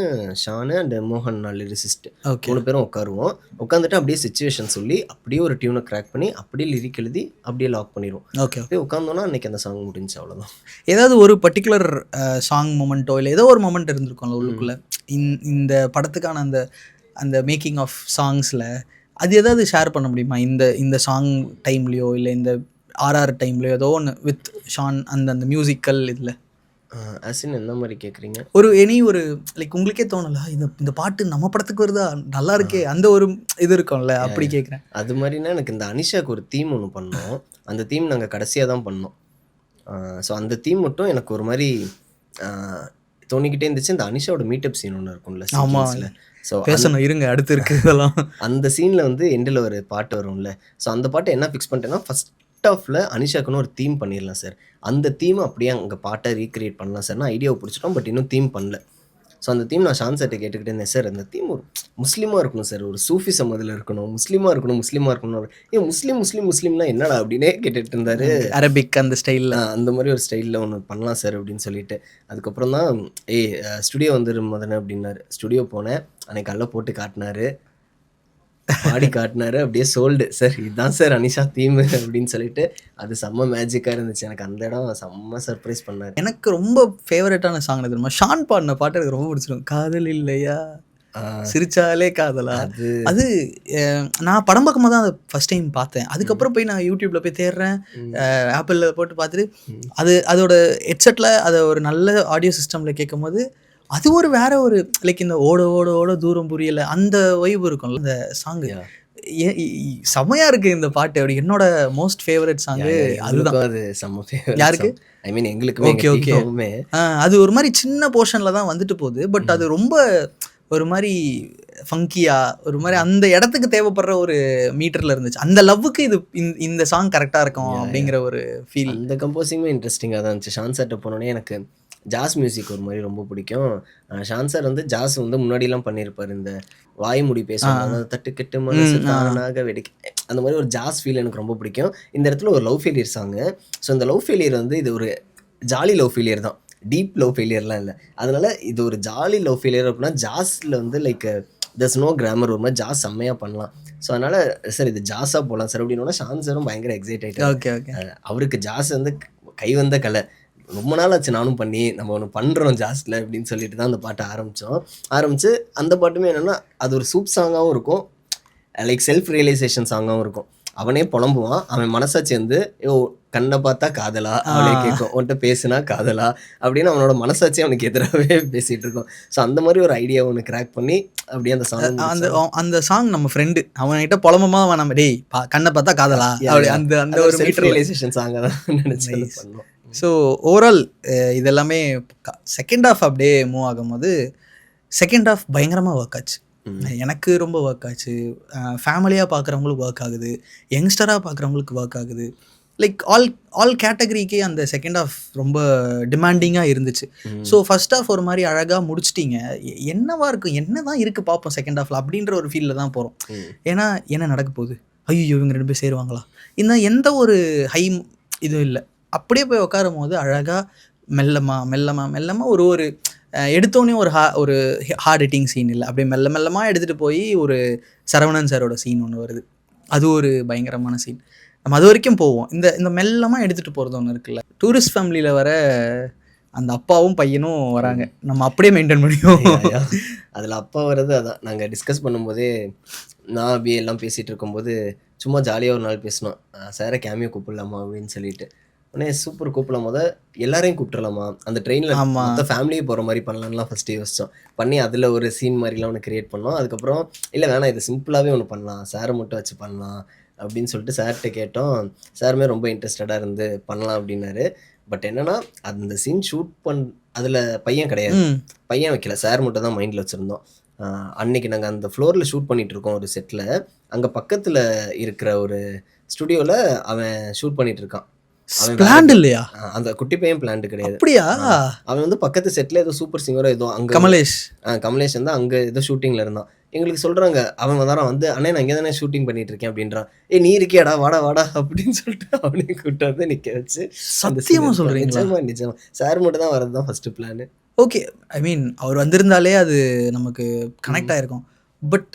ஷானு அண்ட் மோகன் லிரிசிஸ்ட் ஓகே. 3 பேரும் உட்காருவோம். உட்காந்துட்டு அப்படியே சிச்சுவேஷன் சொல்லி, அப்படியே ஒரு டியூனை கிராக் பண்ணி, அப்படியே லிரிக் எழுதி, அப்படியே லாக் பண்ணிருவோம். ஓகே. அப்படியே உட்காந்தோம்னா அன்னைக்கு அந்த சாங் முடிஞ்சுச்சு, அவ்வளோதான். ஏதாவது ஒரு பர்ட்டிகுலர் சாங் மொமெண்ட்டோ இல்லை ஏதோ ஒரு மொமெண்ட் இருந்திருக்கும்ல உள்ளுக்குள்ள, இந்த படத்துக்கான அந்த அந்த மேக்கிங் ஆஃப் சாங்ஸில் அது ஏதாவது ஷேர் பண்ண முடியுமா? இந்த சாங் டைம்லையோ இல்லை இந்த ஆர்ஆர் டைம்லையோ ஏதோ ஒன்று வித் ஷான் அந்த மியூசிக்கல் இதில் அசின் என்ன மாதிரி கேட்குறீங்க? ஒரு ஒரு லைக் உங்களுக்கே தோணலா இந்த பாட்டு நம்ம படத்துக்கு வருதா, நல்லா இருக்கே, அந்த ஒரு இது இருக்கும்ல, அப்படி கேட்குறேன். அது மாதிரினா எனக்கு இந்த அனிஷாக்கு ஒரு தீம் ஒன்று பண்ணோம். அந்த தீம் நாங்கள் கடைசியாக தான் பண்ணோம். ஸோ அந்த தீம் மட்டும் எனக்கு ஒரு மாதிரி தோணிக்கிட்டே இருந்துச்சு. இந்த அனிஷாவோட மீட்டப் சீன் ஒன்று இருக்கும்ல, சீக்வென்ஸ்ல. ஸோ பேசணும் இருங்க, அடுத்து இருக்கு இதெல்லாம். அந்த சீனில் வந்து எண்டில் ஒரு பாட்டு வரும்ல. ஸோ அந்த பாட்டை என்ன ஃபிக்ஸ் பண்ணிட்டேன்னா, ஃபர்ஸ்ட் ஆஃப்ல அனிஷாக்குன்னு ஒரு தீம் பண்ணிடலாம் சார். அந்த தீம் அப்படியே அங்கே பாட்டை ரீக்ரியேட் பண்ணலாம் சார். நான் ஐடியாவை பிடிச்சிட்டோம், பட் இன்னும் தீம் பண்ணல. ஸோ அந்த தீம் நான் ஷான் சார்ட்ட கேட்டுக்கிட்டே இருந்தேன். சார் அந்த தீம் ஒரு முஸ்லீமாக இருக்கணும் சார், ஒரு சூஃபிசம் அதில் இருக்கணும், முஸ்லீமாக இருக்கணும். ஏன் முஸ்லீம்லாம் என்னடா அப்படின்னே கேட்டுட்டு இருந்தாரு. அரபிக் அந்த ஸ்டைலில், அந்த மாதிரி ஒரு ஸ்டைலில் ஒன்று பண்ணலாம் சார் அப்படின்னு சொல்லிட்டு, அதுக்கப்புறம் தான் ஸ்டுடியோ வந்துடும் முதல்ல அப்படின்னாரு. ஸ்டுடியோ போனேன், அன்னைக்கு காலைல போட்டு காட்டினாரு, பாடி காட்டினாரு. அப்படியே சோல்டு சார், இதுதான் சார் அனிஷா தீம் அப்படின்னு சொல்லிட்டு, அது செம்ம மேஜிக்காக இருந்துச்சு. எனக்கு அந்த இடம் செம்ம சர்ப்ரைஸ் பண்ணாரு. எனக்கு ரொம்ப ஃபேவரட்டான சாங் தெரியுமா? ஷான் பாடின பாட்டு எனக்கு ரொம்ப பிடிச்சிருக்கும். காதல் இல்லையா சிரிச்சாலே காதலா. அது நான் படம் பார்க்கும்போது தான் அதை ஃபர்ஸ்ட் டைம் பார்த்தேன். அதுக்கப்புறம் போய் நான் யூடியூப்ல போய் தேடுறேன், ஆப்பிளில் போட்டு பார்த்துட்டு அதோட ஹெட்செட்டில் அதை ஒரு நல்ல ஆடியோ சிஸ்டமில் கேட்கும் போது அது ஒரு வேற ஒரு லைக் இந்த ஓட ஓட ஓட தூரம் புரியல அந்த வைப் இருக்கும்ல அந்த சாங்கு. செமையா இருக்கு இந்த பாட்டு. அப்படி என்னோட மோஸ்ட் ஃபேவரட் சாங்கு அதுதான். அது செம்ம ஃபேவரட். யாருக்கு? ஐ மீன் எங்களுக்கு. Okay okay. அது ஒரு மாதிரி சின்ன போர்ஷன்ல தான் வந்துட்டு போகுது, பட் அது ரொம்ப ஒரு மாதிரி ஃபங்கியா, ஒரு மாதிரி அந்த இடத்துக்கு தேவைப்படுற ஒரு மீட்டர்ல இருந்துச்சு. அந்த லவ்வுக்கு இது இந்த சாங் கரெக்டாக இருக்கும் அப்படிங்கிற ஒரு ஃபீல். அந்த கம்போசிங்குமே இன்ட்ரெஸ்டிங்காக தான் இருந்துச்சு. ஷான் சார்ட்ட போனோடனே எனக்கு ஜாஸ் மியூசிக் ஒரு மாதிரி ரொம்ப பிடிக்கும். ஷான் சார் வந்து ஜாஸ் வந்து முன்னாடிலாம் பண்ணியிருப்பார். இந்த வாய்மொழி பேசுவாங்க, தட்டுக்கெட்டு மனசு தானாக வெடிக்க, அந்த மாதிரி ஒரு ஜாஸ் ஃபீல் எனக்கு ரொம்ப பிடிக்கும். இந்த இடத்துல ஒரு லவ் ஃபெயிலியர் சாங்கு. ஸோ இந்த லவ் ஃபெயிலியர் வந்து இது ஒரு ஜாலி லவ் ஃபெயிலியர் தான், டீப் லவ் ஃபெயிலியர்லாம் இல்லை. அதனால இது ஒரு ஜாலி லவ் ஃபெயிலியர் அப்படின்னா ஜாஸில் வந்து லைக் தஸ் நோ கிராமர், ஒரு மாதிரி ஜாஸ் செம்மையாக பண்ணலாம். ஸோ அதனால் சார் இது ஜாஸாக போகலாம் சார் அப்படின்னா ஷான் சாரும் பயங்கர எக்ஸைட் ஆகிட்டார். அவருக்கு ஜாஸ் வந்து கை வந்த கலை. ரொம்ப நாள் ஆச்சு நானும் பண்ணி, நம்ம ஒன்று பண்ணுறோம் ஜாஸ்டில் அப்படின்னு சொல்லிட்டு தான் அந்த பாட்டை ஆரம்பித்து அந்த பாட்டுமே என்னென்னா அது ஒரு சூப் சாங்காகவும் இருக்கும், லைக் செல்ஃப் ரியலைசேஷன் சாங்காகவும் இருக்கும். அவனே புலம்புவான், அவன் மனசாட்சி வந்து கண்ணை பார்த்தா காதலா அவனே கேட்கும், உன்கிட்ட பேசுனா காதலா அப்படின்னு அவனோட மனசாட்சி அவனுக்கு எதிராகவே பேசிகிட்டு இருக்கும். ஸோ அந்த மாதிரி ஒரு ஐடியா ஒன்று கிராக் பண்ணி அப்படியே அந்த சாங் அந்த சாங் நம்ம ஃப்ரெண்டு அவன்கிட்ட புலம்பமா நம்ம டேய் கண்ணை பார்த்தா காதலா அப்படி அந்த ஒரு செல்ஃப் ரியலைசேஷன் சாங்கை தான் நினச்சி பண்ணோம். ஸோ ஓவரால் இதெல்லாமே செகண்ட் ஹாஃப் அப்படியே மூவ் ஆகும்போது செகண்ட் ஹாஃப் பயங்கரமாக ஒர்க் ஆச்சு. எனக்கு ரொம்ப ஒர்க் ஆச்சு. ஃபேமிலியாக பார்க்குறவங்களுக்கு ஒர்க் ஆகுது, யங்ஸ்டராக பார்க்குறவங்களுக்கு ஒர்க் ஆகுது. லைக் ஆல் கேட்டகரிக்கே அந்த செகண்ட் ஹாஃப் ரொம்ப டிமாண்டிங்காக இருந்துச்சு. ஸோ ஃபர்ஸ்ட் ஹாஃப் ஒரு மாதிரி அழகாக முடிச்சிட்டிங்க. என்னவா இருக்கும், என்ன தான் இருக்குது பார்ப்போம் செகண்ட் ஹாஃபில் அப்படின்ற ஒரு ஃபீலில் தான் போகிறோம். ஏன்னா என்ன நடக்க போகுது, ஐயோ இவங்க 2 பேர் சேருவாங்களா, எந்த ஒரு ஹை இதுவும் இல்லை. அப்படியே போய் உட்காரும் போது அழகாக மெல்லமாக ஒரு எடுத்தோடனே ஒரு ஹார்ட் ஹிட்டிங் சீன் இல்லை, அப்படியே மெல்லமாக எடுத்துகிட்டு போய் ஒரு சரவணன் சாரோட சீன் ஒன்று வருது. அது ஒரு பயங்கரமான சீன். நம்ம அது வரைக்கும் போவோம். இந்த மெல்லமாக எடுத்துகிட்டு போகிறது ஒன்று இருக்குல்ல, டூரிஸ்ட் ஃபேமிலியில் வர அந்த அப்பாவும் பையனும் வராங்க, நம்ம அப்படியே மெயின்டைன் பண்ணியும் அதில் அப்பா வர்றது அதான் நாங்கள் டிஸ்கஸ் பண்ணும்போதே நான் அப்படியே எல்லாம் பேசிகிட்டு இருக்கும்போது சும்மா ஜாலியாக ஒரு நாள் பேசினோம், சாரை கேமியோ கூப்பிடலாமா அப்படின்னு சொல்லிட்டு. உடனே சூப்பர் கூப்பிடலாம், எல்லாரையும் கூப்பிட்டுலாமா, அந்த ட்ரெயினில் மொத்த ஃபேமிலியே போகிற மாதிரி பண்ணலாம்லாம் ஃபஸ்ட்டு யோசித்தோம். பண்ணி அதில் ஒரு சீன் மாதிரிலாம் ஒன்று க்ரியேட் பண்ணோம். அதுக்கப்புறம் இல்லை வேணாம் இது சிம்பிளாகவே ஒன்று பண்ணலாம், சாரை மட்டும் வச்சு பண்ணலாம் அப்படின்னு சொல்லிட்டு சார்கிட்ட கேட்டோம். சாருமே ரொம்ப இன்ட்ரெஸ்டடாக இருந்து பண்ணலாம் அப்படின்னாரு. பட் என்னென்னா அந்த சீன் ஷூட் அதில் பையன் கிடையாது, பையன் வைக்கல, சார் மட்டும் தான் மைண்டில் வச்சுருந்தோம். அன்னைக்கு நாங்கள் அந்த ஃப்ளோரில் ஷூட் பண்ணிகிட்டு இருக்கோம் ஒரு செட்டில். அங்கே பக்கத்தில் இருக்கிற ஒரு ஸ்டுடியோவில் அவன் ஷூட் பண்ணிகிட்டு இருக்கான். பிளான்ட் இல்லையா? அந்த குட்டி பையன் பிளான்ட் கிடையாது. அப்படியா? அவன் வந்து பக்கத்து செட்ல ஏதோ சூப்பர் சிங்கரோ ஏதோ அங்க கமலேஷ் வந்து அங்க ஏதோ ஷூட்டிங்ல இருந்தான். எங்களுக்கு சொல்றாங்க. அவன் வந்தாராம் வந்து, "அண்ணே நான் இங்க தானே ஷூட்டிங் பண்ணிட்டு இருக்கேன்" அப்படின்றான். "ஏய் நீ இருக்கியாடா? வாடா வாடா" அப்படின்னு சொல்லிட்டு அவனையும் கூட்டிட்டு வந்து நிக்க வச்சு அந்த சீன் சத்தியமா எடுத்தோம். சொல்றீங்களா? நிஜமா, நிஜமா. சார் மட்டும் தான் வரது தான் ஃபர்ஸ்ட் பிளானு. ஓகே. ஐ மீன் அவர் வந்திருந்தாலே அது நமக்கு கனெக்ட் ஆயிருக்கும். பட்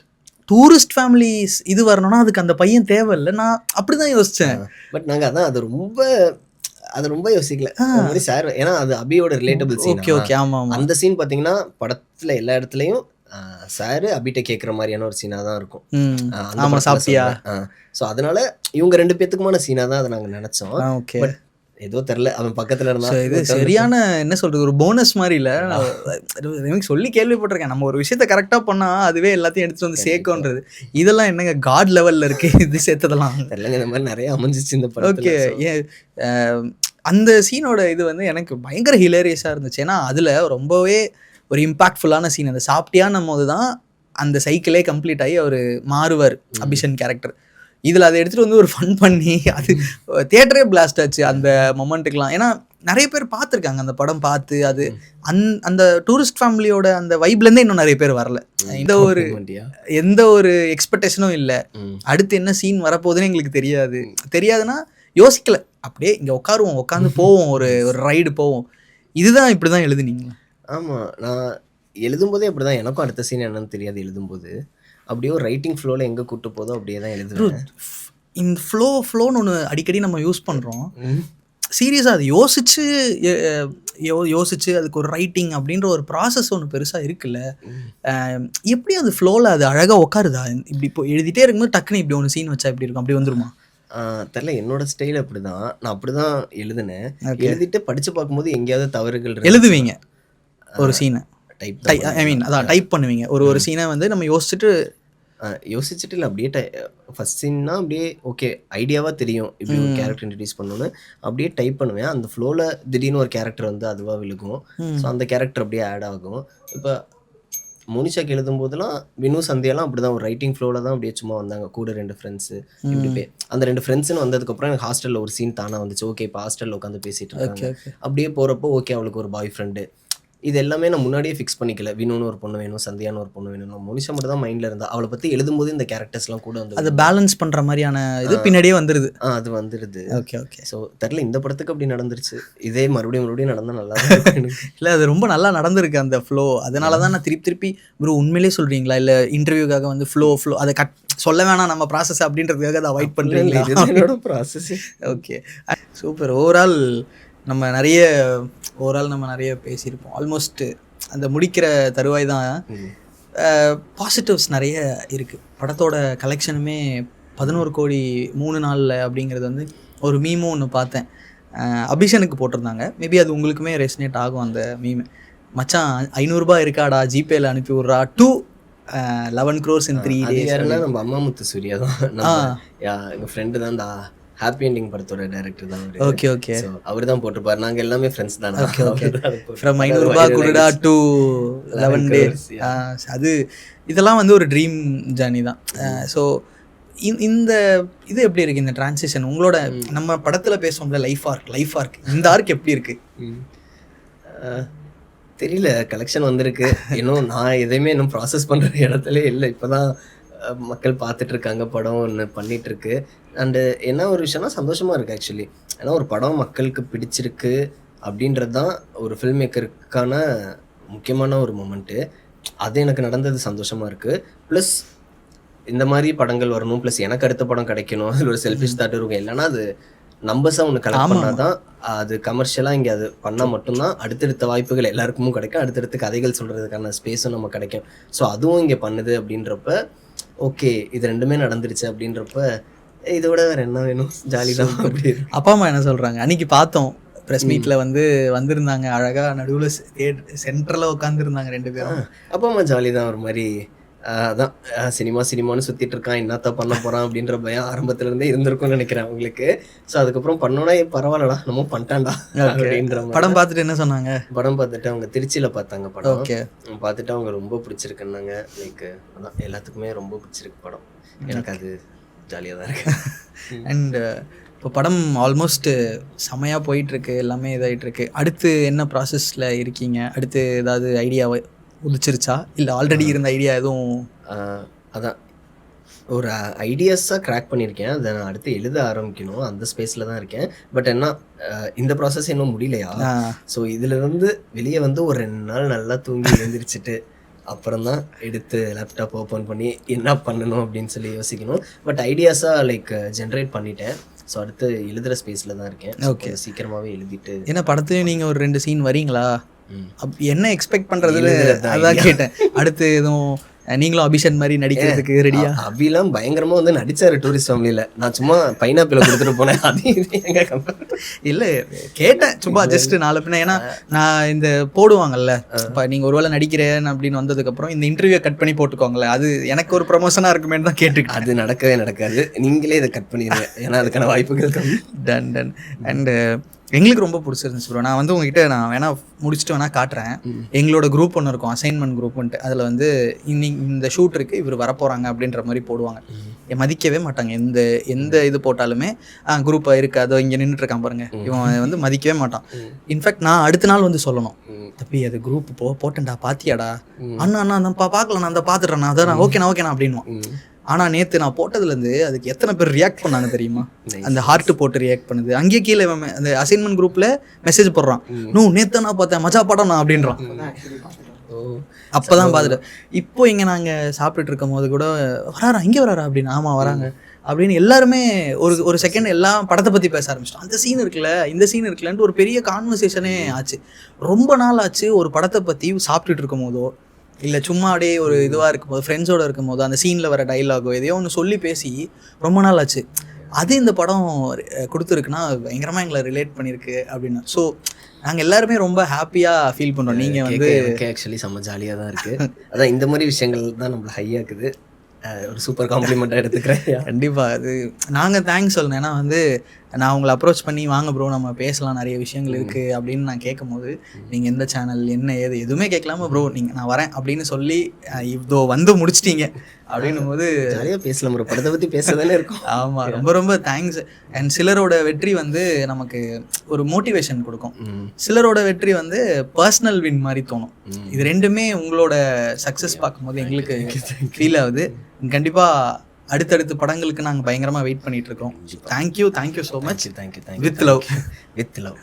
டூரிஸ்ட் ஃபேமிலிஸ் இது வரணும்னா அதுக்கு அந்த பையன் தேவையில்ல. நான் அப்படிதான் யோசிச்சேன். பட் நாங்க அதான் அது ரொம்ப யோசிக்கல. ஒரு மாரி சார் ஏன்னா அது அபியோட ரிலேட்டபிள் சீனா. Okay, okay. ஆமா, ஆமா. அந்த சீன் பார்த்தீங்கன்னா, படத்துல எல்லா இடத்துலயும் சார் அபிட்ட கேட்குற மாரியான ஒரு சீனா தான் இருக்கும். அந்த ஆமா, படத்துல சாப்பிட்டியா? சொல்றேன். ஸோ அதனால இவங்க 2 பேத்துக்குமான சீனா தான் அத நாங்க நெனச்சோம். ஓகே. பட் ஏதோ தெரியல. அவன் பக்கத்துல ஸோ இருந்தான். இது சரியான என்ன சொல்றது, ஒரு போனஸ் மாரி இல்ல. எனக்கு சொல்லி கேள்விப்பட்டிருக்கேன். நம்ம ஒரு விஷயத்த கரெக்டா பண்ணா அதுவே எல்லாத்தையும் எடுத்துட்டு வந்து சேர்க்கும்ன்றது. இதெல்லாம் என்னங்க காட் லெவல்ல இருக்கு இது சேர்த்ததெல்லாம். தெரியலங்க இந்த மாரி நெறைய அமைஞ்சிச்சு இந்த படத்துல. ஓகே. அந்த சீனோட இது வந்து எனக்கு பயங்கர ஹிலேரியஸா இருந்துச்சு. ஏன்னா அதுல ரொம்பவே ஒரு இம்பாக்ட்ஃபுல்லான சீன். அந்த சாப்பிட்டியான்னும் போது தான் அந்த சைக்கிளே கம்ப்ளீட் ஆகி அவர் மாறுவார், அபிஷன் கேரக்டர். இதில் அதை எடுத்துகிட்டு வந்து ஒரு ஃபன் பண்ணி அது தியேட்டரே பிளாஸ்ட் ஆச்சு அந்த மொமெண்ட்டுக்கெலாம். ஏன்னா நிறைய பேர் பார்த்துருக்காங்க அந்த படம் பார்த்து. அது அந்த டூரிஸ்ட் ஃபேமிலியோட அந்த வைப்லேருந்தே இன்னும் நிறைய பேர் வரல. எந்த ஒரு எக்ஸ்பெக்டேஷனும் இல்லை. அடுத்து என்ன சீன் வரப்போகுதுன்னு எங்களுக்கு தெரியாதுன்னா யோசிக்கல. அப்படியே இங்கே உட்காருவோம், உட்காந்து போவோம், ஒரு ரைடு போவோம். இதுதான் இப்படி தான் எழுதுனீங்களா? ஆமாம், நான் எழுதும்போதே அப்படி தான். எனக்கும் அடுத்த சீன் என்னன்னு தெரியாது எழுதும்போது. அப்படியே ஒரு ரைட்டிங் ஃப்ளோவில் எங்கே கூட்டு போதோ அப்படியே தான் எழுதுவேன். இந்த ஃப்ளோன்னு ஒன்று அடிக்கடி நம்ம யூஸ் பண்ணுறோம். சீரியஸாக அது யோசிச்சு அதுக்கு ஒரு ரைட்டிங் அப்படின்ற ஒரு ப்ராசஸ் ஒன்று பெருசாக இருக்குல்ல. எப்படி அது ஃப்ளோவில் அது அழகாக உட்காருதா? இப்படி இப்போ எழுதிட்டே இருக்கும்போது டக்குன்னு இப்படி ஒன்று சீன் வச்சா எப்படி இருக்கும்? அப்படி வந்துருமா? தெரில, என்னோட ஸ்டைல் அப்படி தான். நான் அப்படி தான் எழுதுனேன். எழுதிட்டு படித்து பார்க்கும்போது எங்கேயாவது தவறுகள் எழுதுவீங்க ஒரு சீனை டைப் ஐ மீன் அதான் டைப் பண்ணுவீங்க. ஒரு சீனை வந்து நம்ம யோசிச்சுட்டு இல்லை அப்படியே ஃபஸ்ட் சீன்னா அப்படியே ஓகே ஐடியாவாக தெரியும் இப்படி ஒரு கேரக்டர் இன்ட்ரடியூஸ் பண்ணணுன்னு அப்படியே டைப் பண்ணுவேன். அந்த ஃப்ளோவில் திடீர்னு ஒரு கேரக்டர் வந்து அதுவாக விழுகும். ஸோ அந்த கேரக்டர் அப்படியே ஆட் ஆகும். இப்போ மோனிஷாக்கு எழுதும்போதெல்லாம் வினு சந்தியாலாம் அப்படி தான் ஒரு ரைட்டிங் ஃப்ளோவில் தான் அப்படியே சும்மா வந்தாங்க. கூட 2 ஃப்ரெண்ட்ஸு இப்படி அந்த 2 ஃப்ரெண்ட்ஸுன்னு வந்ததுக்கப்புறம் எனக்கு ஹாஸ்டலில் ஒரு சீன் தானே வந்துச்சு. ஓகே இப்போ ஹாஸ்டலில் உட்காந்து பேசிகிட்டு இருக்காங்க. அப்படியே போகிறப்போ ஓகே அவளுக்கு ஒரு பாய் ஃப்ரெண்டு, இது எல்லாமே நான் முன்னாடியே ஃபிக்ஸ் பண்ணிக்கல. வினுன்னு ஒரு பொண்ணு வேணும், சந்தியான்னு ஒரு பொண்ணு வேணும். மோனிஷா மட்டும் தான் மைண்டில் இருந்தா. அவளை பற்றி எழுதும்போது இந்த கேரக்டர்ஸ்லாம் கூட வந்து அதை பேலன்ஸ் பண்ணுற மாதிரியான இது பின்னாடியே வந்துடுது. அது வந்துடுது. ஓகே. ஸோ தெரில, இந்த படத்துக்கு அப்படி நடந்துருச்சு. இதே மறுபடியும் நடந்தால் நல்லா இருக்கும். இல்லை அது ரொம்ப நல்லா நடந்திருக்கு அந்த ஃப்ளோ. அதனால தான் நான் திருப்பி ப்ரோ உண்மையிலே சொல்கிறீங்களா இல்லை இன்டர்வியூக்காக வந்து ஃப்ளோ அதை சொல்ல வேணாம் நம்ம ப்ராசஸ் அப்படின்றதுக்காக அதை அவாய்ட் பண்ணுறீங்களா? என்னோட ப்ராசஸ். Okay super. ஓவரால் நம்ம நிறைய பேசியிருப்போம். ஆல்மோஸ்ட் அந்த முடிக்கிற தருவாய் தான். பாசிட்டிவ்ஸ் நிறைய இருக்குது. படத்தோட கலெக்ஷனுமே 11 கோடி 3 நாளில் அப்படிங்கிறது வந்து ஒரு மீமும் ஒன்று பார்த்தேன். அபிஷனுக்கு போட்டிருந்தாங்க. மேபி அது உங்களுக்குமே ரெசனேட் ஆகும் அந்த மீம். மச்சான் 500 ரூபாய் இருக்காடா, ஜிபேல அனுப்பி விட்றா, 11 crores in 3 days. நம்ம அம்மா முத்து சூர்யா தான், எங்கள் ஃப்ரெண்டு தான். ஹாப்பி எண்டிங் படத்தோட டைரக்டர் தான். ஓகே. அவர் தான் போட்டிருப்பாரு. நாங்கள் எல்லாமே ஃப்ரெண்ட்ஸ் தான். ஃப்ரம் 500 ரூபாய் கொடுடா டு 11 days. அது இதெல்லாம் வந்து ஒரு ட்ரீம் ஜேர்னி தான். ஸோ இந்த இது எப்படி இருக்குது இந்த டிரான்சிஷன் உங்களோட? நம்ம படத்தில் பேசுவோம்ல லைஃப் ஆர்க், இந்த ஆர்க் எப்படி இருக்குது? தெரியல, கலெக்ஷன் வந்திருக்கு. இன்னும் நான் எதையுமே இன்னும் ப்ராசஸ் பண்ணுற இடத்துல இல்லை. இப்போ தான் மக்கள் பார்த்துட்ருக்காங்க, படம் ஒன்று பண்ணிகிட்ருக்கு. அண்டு என்ன ஒரு விஷயம்னா சந்தோஷமாக இருக்குது ஆக்சுவலி. ஏன்னா ஒரு படம் மக்களுக்கு பிடிச்சிருக்கு அப்படின்றது தான் ஒரு ஃபில்ம் மேக்கருக்கான முக்கியமான ஒரு மொமெண்ட்டு. அது எனக்கு நடந்தது சந்தோஷமாக இருக்குது. ப்ளஸ் இந்த மாதிரி படங்கள் வரணும், ப்ளஸ் எனக்கு அடுத்த படம் கிடைக்கணும், அதில் ஒரு செல்ஃபிஷ் தாட் இருக்கும். இல்லைன்னா அது நம்பர்ஸாக ஒன்று கலெக்ட் பண்ணால் தான் அது கமர்ஷியலாக இங்கே அது பண்ணால் மட்டும்தான் அடுத்தடுத்த வாய்ப்புகள் எல்லாருக்குமும் கிடைக்கும். அடுத்தடுத்த கதைகள் சொல்கிறதுக்கான ஸ்பேஸும் நம்ம கிடைக்கும். ஸோ அதுவும் இங்கே பண்ணுது அப்படின்றப்ப ஓகே இது 2மே நடந்துருச்சு அப்படின்றப்ப இதோட வேறு என்ன வேணும், ஜாலி தான். அப்படி அப்பா அம்மா என்ன சொல்கிறாங்க? அன்றைக்கி பார்த்தோம் ப்ரெஸ் மீட்டில் வந்திருந்தாங்க அழகாக, நடுவில் சென்டரில் உட்காந்துருந்தாங்க 2 பேரும். அப்பா அம்மா ஜாலி தான். ஒரு மாதிரி அதான் சினிமான்னு சுற்றிட்டு இருக்கான், என்னத்த பண்ண போகிறான் அப்படின்ற பயம் ஆரம்பத்துலேருந்தே இருந்திருக்கும்னு நினைக்கிறேன் அவங்களுக்கு. ஸோ அதுக்கப்புறம் பண்ணோன்னா பரவாயில்லடா நம்ம பண்ணிட்டான்டா அப்படின்ற படம் பார்த்துட்டு என்ன சொன்னாங்க? படம் பார்த்துட்டு அவங்க திருச்சியில் பார்த்தாங்க படம். ஓகே. பார்த்துட்டு அவங்க ரொம்ப பிடிச்சிருக்குன்னாங்க. லைக் அதான் எல்லாத்துக்குமே ரொம்ப பிடிச்சிருக்கு படம். எனக்கு அது ஜாலியாக தான் இருக்கு. அண்ட் இப்போ படம் ஆல்மோஸ்ட் செமையாக போயிட்டுருக்கு, எல்லாமே இதாகிட்டுருக்கு. அடுத்து என்ன ப்ராசஸில் இருக்கீங்க? அடுத்து ஏதாவது ஐடியா உதிச்சிருச்சா இல்லை ஆல்ரெடி இருந்த ஐடியா எதுவும்? அதான் ஒரு ஐடியாஸாக க்ராக் பண்ணியிருக்கேன். அதை நான் அடுத்து எழுத ஆரம்பிக்கணும். அந்த ஸ்பேஸில் தான் இருக்கேன். பட் என்ன இந்த ப்ராசஸ் இன்னும் முடியலையா? ஸோ இதிலிருந்து வெளியே வந்து ஒரு 2 நாள் நல்லா தூங்கி எழுந்திரிச்சிட்டு அப்புறம் தான் எடுத்து லேப்டாப் ஓப்பன் பண்ணி என்ன பண்ணணும் அப்படின்னு சொல்லி யோசிக்கணும். பட் ஐடியாஸாக லைக் ஜென்ரேட் பண்ணிட்டேன். ஸோ அடுத்து எழுதுகிற ஸ்பேஸில் தான் இருக்கேன். ஓகே, சீக்கிரமாகவே எழுதிட்டு. ஏன்னா படத்துலையும் நீங்கள் ஒரு 2 சீன் வரீங்களா? என்ன எக்ஸ்பெக்ட் பண்ணுறதுல அதான் கேட்டேன். அடுத்து எதுவும் நீங்களும் அபிஷன் மாதிரி நடிக்கிறதுக்கு ரெடியா? அபிலாம் பயங்கரமா வந்து நடிச்சாரு டூரிஸ்ட் ஃபேமிலியில. நான் சும்மா பைனாப்பிள கொடுத்துட்டு போனேன். அது எங்க இல்லை கேட்டேன் சும்மா ஜஸ்ட் நாலு பின்ன. ஏன்னா நான் இந்த போடுவாங்கல்ல, இப்போ நீங்கள் ஒருவேளை நடிக்கிறேன் அப்படின்னு வந்ததுக்கப்புறம் இந்த இன்டர்வியூ கட் பண்ணி போட்டுக்கோங்களேன், அது எனக்கு ஒரு ப்ரொமோஷனாக இருக்குமேன்னு தான் கேட்டுக்கிட்டேன். அது நடக்கவே நடக்காது. நீங்களே இதை கட் பண்ணிடுங்க. ஏன்னா அதுக்கான வாய்ப்புகள் கம்மி. Done done. அண்டு எங்களுக்கு ரொம்ப பிடிச்சிருந்துச்சு ப்ரோ. நான் வந்து உங்ககிட்ட நான் வேணா முடிச்சுட்டு வேணா காட்டுறேன். எங்களோட குரூப் ஒன்று இருக்கும், அசைன்மெண்ட் குரூப்ன்ட்டு. அதில் வந்து இன்னைக்கு இந்த ஷூட் இருக்குது, இவர் வரப்போகிறாங்க அப்படின்ற மாதிரி போடுவாங்க. மதிக்கவே மாட்டாங்க. எந்த இது போட்டாலுமே குரூப் இருக்குது, அதோ இங்கே நின்றுட்டு இருக்கான் பாருங்க, இவன் வந்து மதிக்கவே மாட்டான். இன்ஃபேக்ட் நான் அடுத்த நாள் வந்து சொல்லணும், தப்பி அது குரூப் போட்டேன்டா பாத்தியாடா? அண்ணா நான் பார்க்கல, நான் அந்த பார்த்துட்றேண்ணா, அதான் ஓகேண்ணா அப்படின்வான். ஆனால் நேற்று நான் போட்டதுலேருந்து அதுக்கு எத்தனை பேர் ரியாக்ட் பண்ணாங்க தெரியுமா? அந்த ஹார்ட் போட்டு ரியாக்ட் பண்ணுது. அங்கேயே கீழே அந்த அசைன்மெண்ட் குரூப்பில் மெசேஜ் போடுறான், நேற்று நான் பார்த்தேன் மஜா படம் நான் அப்படின்றான். அப்போ தான் பார்த்துட்டு இப்போ இங்கே நாங்கள் சாப்பிட்டுட்டு இருக்கும் போது கூட வராரா, இங்கே வராரா அப்படின்னு. ஆமாம் வராங்க அப்படின்னு எல்லாருமே ஒரு செகண்ட் எல்லாம் படத்தை பற்றி பேச ஆரம்பிச்சிட்டோம். அந்த சீன் இருக்குல்ல, இந்த சீன் இருக்குல்லன்ட்டு ஒரு பெரிய கான்வர்சேஷனே ஆச்சு. ரொம்ப நாள் ஆச்சு ஒரு படத்தை பற்றி சாப்பிட்டுட்டு இருக்கும் போதோ இல்லை சும்மா அப்படியே ஒரு இதுவாக இருக்கும்போது ஃப்ரெண்ட்ஸோடு இருக்கும் போது அந்த சீனில் வர டைலாகோ எதையோ ஒன்று சொல்லி பேசி ரொம்ப நாள் ஆச்சு. அது இந்த படம் கொடுத்துருக்குன்னா பயங்கரமாக எங்களை ரிலேட் பண்ணியிருக்கு அப்படின்னு. ஸோ நாங்கள் எல்லாருமே ரொம்ப ஹாப்பியாக ஃபீல் பண்ணுறோம். நீங்கள் வந்து ஆக்சுவலி செம்ம ஜாலியாக தான் இருக்குது. அதான் இந்த மாதிரி விஷயங்கள் தான் நம்மளை ஹையாக்குது. ஒரு சூப்பர் காம்ப்ளிமெண்ட்டாக எடுத்துக்கிறேன். கண்டிப்பாக அது நாங்கள் தேங்க்ஸ் சொல்லணும். ஏன்னா வந்து நான் உங்களை அப்ரோச் பண்ணி வாங்க ப்ரோ நம்ம பேசலாம், நிறைய விஷயங்கள் இருக்குது அப்படின்னு நான் கேட்கும் போது நீங்கள் எந்த சேனல் என்ன ஏது எதுவுமே கேட்கலாமா ப்ரோ, நான் வரேன் அப்படின்னு சொல்லி இதோ வந்து முடிச்சிட்டீங்க அப்படின்னும் போது நிறைய பேசலாம் ப்ரோ. படத்தை பற்றி பேசதானே இருக்கும். ஆமாம், ரொம்ப ரொம்ப தேங்க்ஸ். அண்ட் சிலரோட வெற்றி வந்து நமக்கு ஒரு மோட்டிவேஷன் கொடுக்கும், சிலரோட வெற்றி வந்து பர்சனல் வின் மாதிரி தோணும். இது ரெண்டுமே உங்களோட சக்ஸஸ் பார்க்கும்போது எங்களுக்கு ஃபீல் ஆகுது. கண்டிப்பாக அடுத்தடுத்த படங்களுக்கு நாங்கள் பயங்கரமாக வெயிட் பண்ணிட்டு இருக்கோம். Thank you so much. Thank you with love. With love.